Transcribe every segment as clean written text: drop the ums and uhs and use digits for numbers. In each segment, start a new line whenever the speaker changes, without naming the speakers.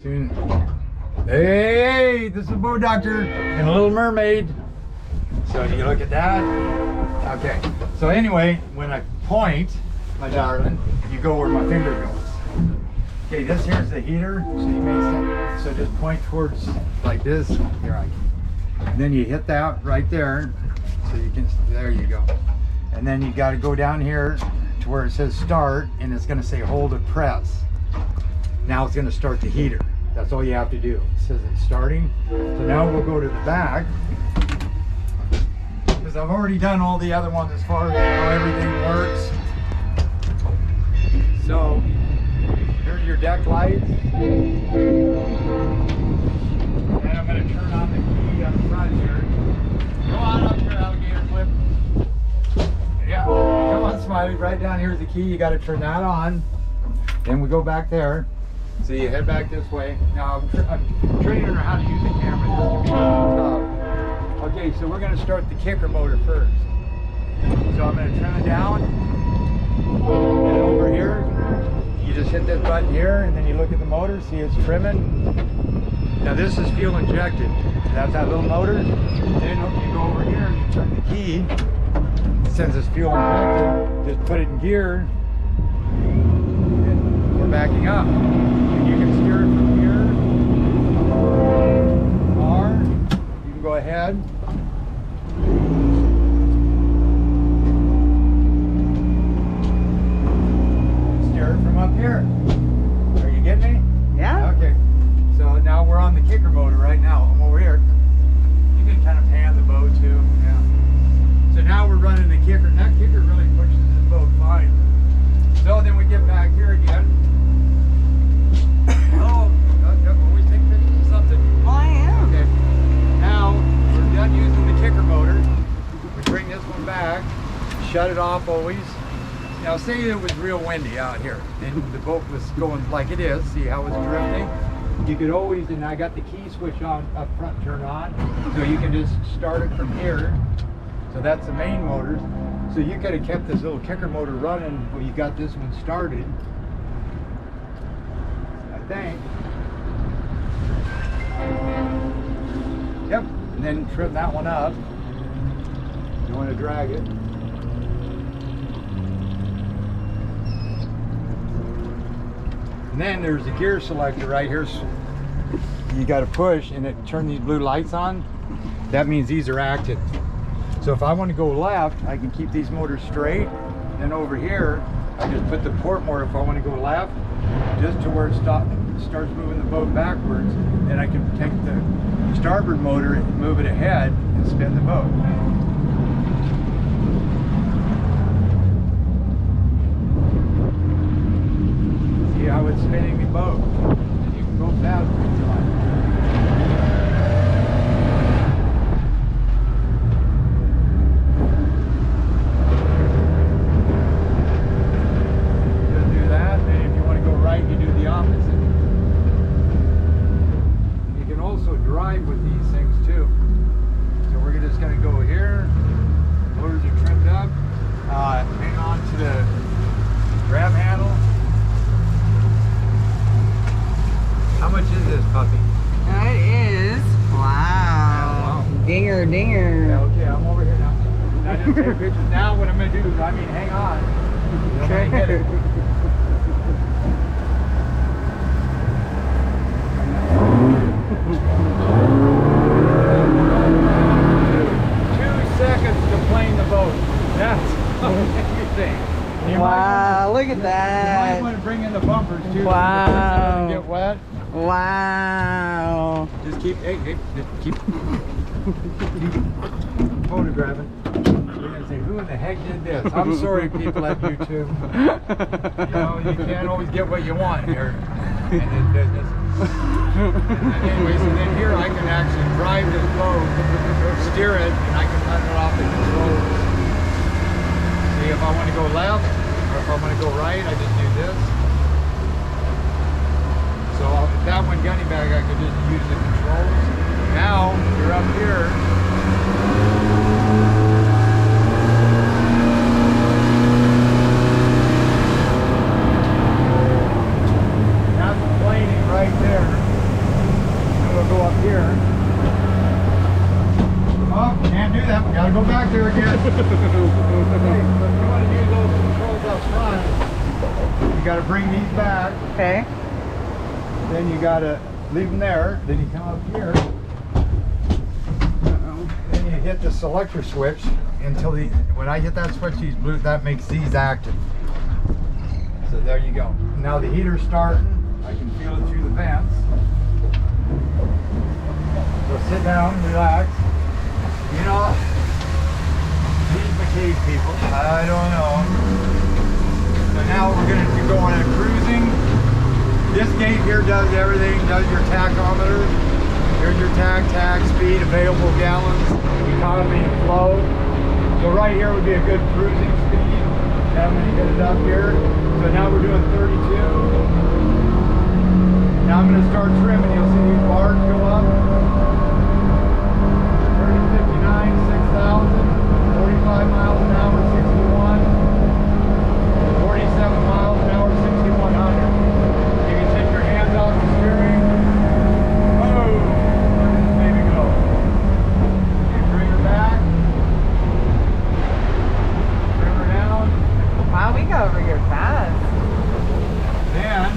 Hey, this is the Boat Doctor and a Little Mermaid. So you look at that. Okay. So anyway, when I point, my darling, you go where my finger goes. Okay, this here's the heater. So you may so just point towards like this. Here I can. And then you hit that right there. So you can. There you go. And then you got to go down here to where it says start, and it's going to say hold and press. Now it's going to start the heater. That's all you have to do. It says it's starting. So now we'll go to the back, because I've already done all the other ones as far as how everything works. So here's your deck lights. And I'm going to turn on the key on the front here. Go on up your alligator clip. Yeah, come on, Smiley. Right down here's the key. You got to turn that on. Then we go back there. So you head back this way. Now I'm training her how to use the camera. This can be tough. Okay, so we're going to start the kicker motor first. So I'm going to turn it down. And over here, you just hit this button here, and then you look at the motor. See it's trimming. Now this is fuel injected. That's that little motor. Then you go over here and you turn the key. Since it's fuel injected, just put it in gear. And we're backing up. You can steer it from here, or you can go ahead. Steer it from up here. Are you getting me?
Yeah.
Okay. So now we're on the kicker motor right now. I'm over here. You can kind of pan the boat too. Yeah. So now we're running the kicker. And that kicker really pushes this boat fine. So then we get back here again. Oh, always take pictures of something.
Oh, I am.
Okay. Now we're done using the kicker motor. We bring this one back, shut it off always. Now say it was real windy out here and the boat was going like it is. See how it's drifting? You could always, and I got the key switch on up front turned on, so you can just start it from here. So that's the main motors. So you could have kept this little kicker motor running when you got this one started. I think. Yep, and then trim that one up. You want to drag it. And then there's a gear selector right here. So you got to push and it turn these blue lights on. That means these are active. So if I want to go left, I can keep these motors straight. Then over here, I just put the port motor if I want to go left, just to where it starts moving the boat backwards. Then I can take the starboard motor and move it ahead and spin the boat. See how it's spinning the boat? And you can go faster if you like. Drive with these things too. So we're just going to go here. Motors are trimmed up. Hang on to the grab handle. How much is this puppy?
That is, wow. Dinger, dinger.
Yeah, okay, I'm over here now. Now just take pictures. Now what I'm going to do, I mean, hang on. Okay. Hit it. 2 seconds to plane the boat. That's amazing.
Wow, look at
You
that.
might want to bring in the bumpers too.
Wow.
So the doesn't get wet.
Wow.
Just keep, keep photographing. We're gonna say, who in the heck did this? I'm sorry, people at YouTube. You know, you can't always get what you want here in this business. Anyways, and then here I can actually drive this boat, steer it, and I can run it off the controls. See, if I want to go left, or if I want to go right, I just do this. So if that one gunny bag, I could just use the controls. Now, you're up here. That's planing right there. I'll go up here. Oh, can't do that. We gotta go back there again. Okay, so if you want to use those controls up front, you gotta bring these back.
Okay.
Then you gotta leave them there. Then you come up here. Then you hit the selector switch until when I hit that switch, these blue, that makes these active. So there you go. Now the heater's starting. I can feel it through the vents. So sit down, relax. You know, these McCabe people, I don't know. So now we're going to go on a cruising. This gate here does everything, does your tachometer. Here's your tach, speed, available gallons, economy and flow. So right here would be a good cruising speed. I'm going to get it up here. So now we're doing 32. Now I'm going to start trimming. You'll see these bars go up. 59, 6,000, 45 miles an hour, 61, 47 miles an hour, 6,100. You can take your hands off the steering. Oh, let this baby go. You bring her back. Bring her down.
Wow, we go over here fast.
Then,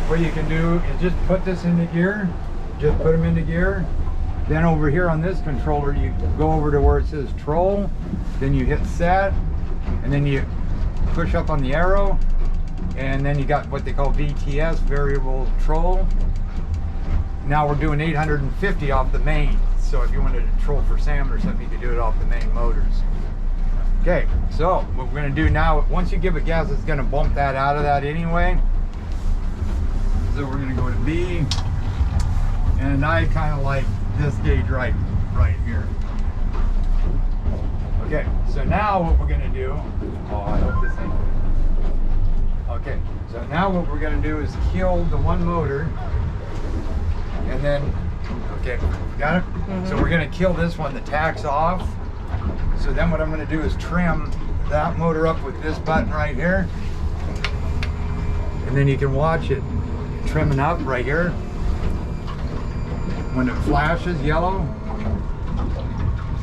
what you can do is just put this into gear. Just put them into gear. Then over here on this controller, you go over to where it says troll, then you hit set, and then you push up on the arrow, and then you got what they call VTS, variable troll. Now we're doing 850 off the main, so if you wanted to troll for salmon or something, you could do it off the main motors. Okay, so what we're going to do now, once you give it gas, it's going to bump that out of that anyway. So we're going to go to B, and I kind of like this gauge right here. Okay, so now what we're going to do, oh, I hope this ain't good. Okay, so now what we're going to do is kill the one motor, and then, okay, got it? So we're going to kill this one, the tach's off. So then what I'm going to do is trim that motor up with this button right here, and then you can watch it trimming up right here. When it flashes yellow,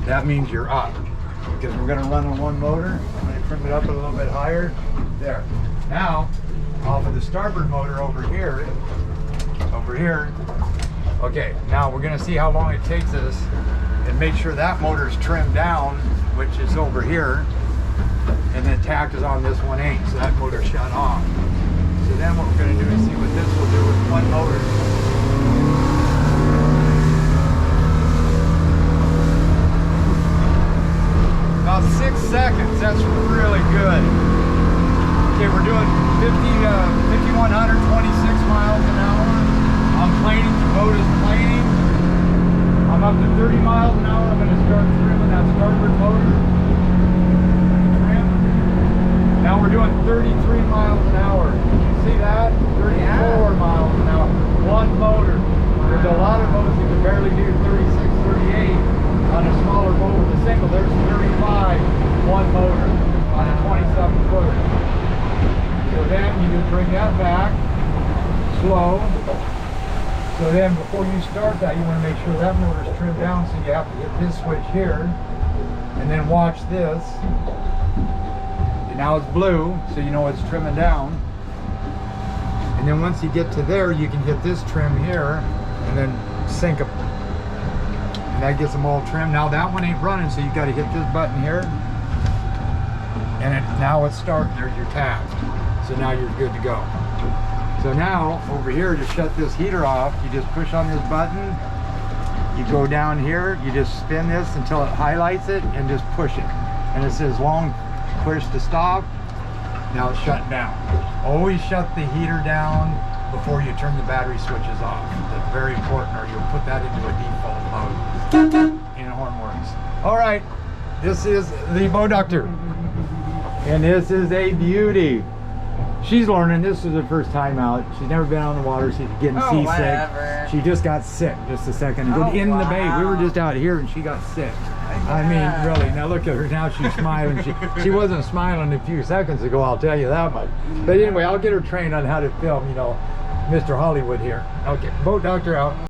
that means you're up, because we're going to run on one motor. I'm going to trim it up a little bit higher. There. Now, off of the starboard motor over here. Okay, now we're going to see how long it takes us, and make sure that motor's trimmed down, which is over here, and then tach is on this 1/8, so that motor shut off. So then what we're going to do is see what this will do with one motor. About 6 seconds, that's really good. Okay, we're doing 5,100, 26 miles an hour. I'm planing, the boat is planing. I'm up to 30 miles an hour. I'm going to start trimming that starboard motor. Trim. Now we're doing 33 miles an hour. You see that? 34 miles an hour. One motor. There's a lot of boats that can barely do 36, 38. On a smaller boat with a single, there's 35, one motor on a 27 footer. So then you just bring that back, slow. So then before you start that, you want to make sure that motor's trimmed down, so you have to hit this switch here, and then watch this. And now it's blue, so you know it's trimming down. And then once you get to there, you can hit this trim here, and then sync them. And that gets them all trimmed. Now that one ain't running, so you got to hit this button here, and now it's starting. There's your tach. So now you're good to go. So now over here, to shut this heater off, you just push on this button. You go down here, you just spin this until it highlights it, and just push it. And it says long push to stop. Now it's shut down. Always shut the heater down before you turn the battery switches off. That's very important, or you'll put that into a default mode. And horn works. All right, this is the bow doctor, and this is a beauty. She's learning. This is her first time out. She's never been on the water. She's getting seasick.
Whatever.
She just got sick just a second ago in the bay. We were just out here, and she got sick. I mean, really. Now look at her. Now she's smiling. She wasn't smiling a few seconds ago, I'll tell you that much. But anyway, I'll get her trained on how to film, you know. Mr. Hollywood here. Okay, boat doctor out.